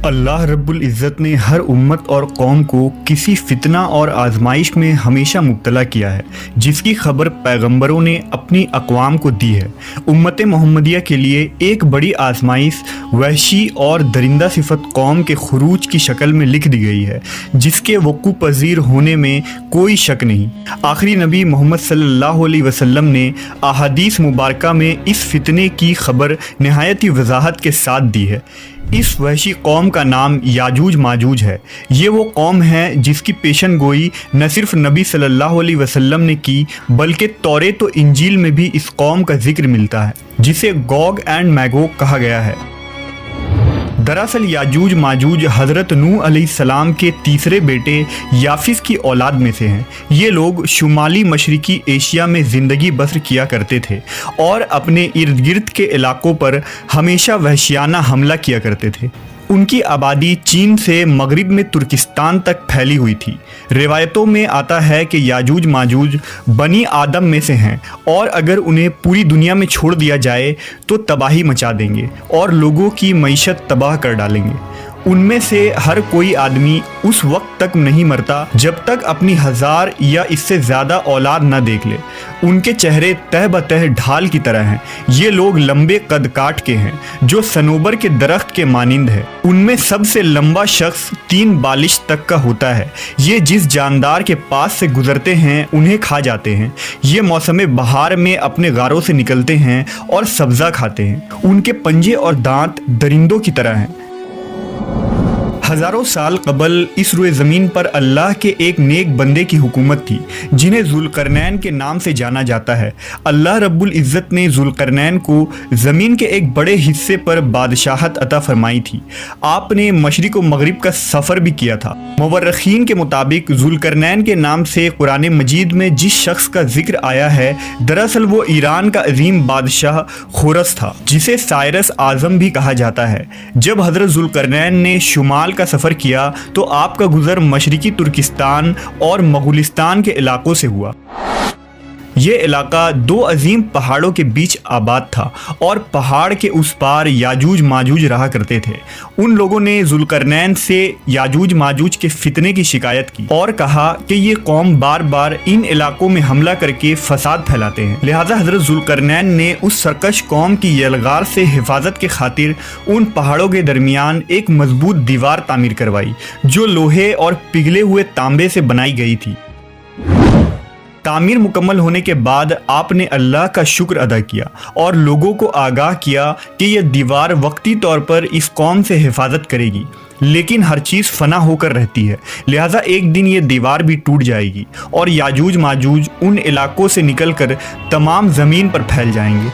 اللہ رب العزت نے ہر امت اور قوم کو کسی فتنہ اور آزمائش میں ہمیشہ مبتلا کیا ہے، جس کی خبر پیغمبروں نے اپنی اقوام کو دی ہے۔ امت محمدیہ کے لیے ایک بڑی آزمائش وحشی اور درندہ صفت قوم کے خروج کی شکل میں لکھ دی گئی ہے، جس کے وقوع پذیر ہونے میں کوئی شک نہیں۔ آخری نبی محمد صلی اللہ علیہ وسلم نے احادیث مبارکہ میں اس فتنے کی خبر نہایت ہی وضاحت کے ساتھ دی ہے۔ اس وحشی قوم کا نام یاجوج ماجوج ہے۔ یہ وہ قوم ہے جس کی پیشن گوئی نہ صرف نبی صلی اللہ علیہ وسلم نے کی، بلکہ توریت و انجیل میں بھی اس قوم کا ذکر ملتا ہے، جسے گوگ اینڈ میگوگ کہا گیا ہے۔ دراصل یاجوج ماجوج حضرت نوح علیہ السلام کے تیسرے بیٹے یافس کی اولاد میں سے ہیں۔ یہ لوگ شمالی مشرقی ایشیا میں زندگی بسر کیا کرتے تھے اور اپنے ارد گرد کے علاقوں پر ہمیشہ وحشیانہ حملہ کیا کرتے تھے۔ ان کی آبادی چین سے مغرب میں ترکستان تک پھیلی ہوئی تھی۔ روایتوں میں آتا ہے کہ یاجوج ماجوج بنی آدم میں سے ہیں، اور اگر انہیں پوری دنیا میں چھوڑ دیا جائے تو تباہی مچا دیں گے اور لوگوں کی معیشت تباہ کر ڈالیں گے۔ ان میں سے ہر کوئی آدمی اس وقت تک نہیں مرتا جب تک اپنی 1000 یا اس سے زیادہ اولاد نہ دیکھ لے۔ ان کے چہرے تہ بتہ ڈھال کی طرح ہیں۔ یہ لوگ لمبے قد کاٹ کے ہیں، جو صنوبر کے درخت کے مانند ہے۔ ان میں سب سے لمبا شخص 3 بالش تک کا ہوتا ہے۔ یہ جس جاندار کے پاس سے گزرتے ہیں انہیں کھا جاتے ہیں۔ یہ موسم بہار میں اپنے غاروں سے نکلتے ہیں اور سبزہ کھاتے ہیں۔ ان کے پنجے اور دانت درندوں کی طرح ہیں۔ ہزاروں سال قبل اس روئے زمین پر اللہ کے ایک نیک بندے کی حکومت تھی، جنہیں ذوالقرنین کے نام سے جانا جاتا ہے۔ اللہ رب العزت نے ذوالقرنین کو زمین کے ایک بڑے حصے پر بادشاہت عطا فرمائی تھی۔ آپ نے مشرق و مغرب کا سفر بھی کیا تھا۔ مورخین کے مطابق ذوالقرنین کے نام سے قرآن مجید میں جس شخص کا ذکر آیا ہے، دراصل وہ ایران کا عظیم بادشاہ خورس تھا، جسے سائرس اعظم بھی کہا جاتا ہے۔ جب حضرت ذوالقرنین نے شمال کا سفر کیا تو آپ کا گزر مشرقی ترکستان اور مغولستان کے علاقوں سے ہوا۔ یہ علاقہ 2 عظیم پہاڑوں کے بیچ آباد تھا، اور پہاڑ کے اس پار یاجوج ماجوج رہا کرتے تھے۔ ان لوگوں نے ذوالقرنین سے یاجوج ماجوج کے فتنے کی شکایت کی اور کہا کہ یہ قوم بار بار ان علاقوں میں حملہ کر کے فساد پھیلاتے ہیں۔ لہذا حضرت ذوالقرنین نے اس سرکش قوم کی یلغار سے حفاظت کے خاطر ان پہاڑوں کے درمیان ایک مضبوط دیوار تعمیر کروائی، جو لوہے اور پگھلے ہوئے تانبے سے بنائی گئی تھی۔ تعمیر مکمل ہونے کے بعد آپ نے اللہ کا شکر ادا کیا اور لوگوں کو آگاہ کیا کہ یہ دیوار وقتی طور پر اس قوم سے حفاظت کرے گی، لیکن ہر چیز فنا ہو کر رہتی ہے، لہٰذا ایک دن یہ دیوار بھی ٹوٹ جائے گی اور یاجوج ماجوج ان علاقوں سے نکل کر تمام زمین پر پھیل جائیں گے۔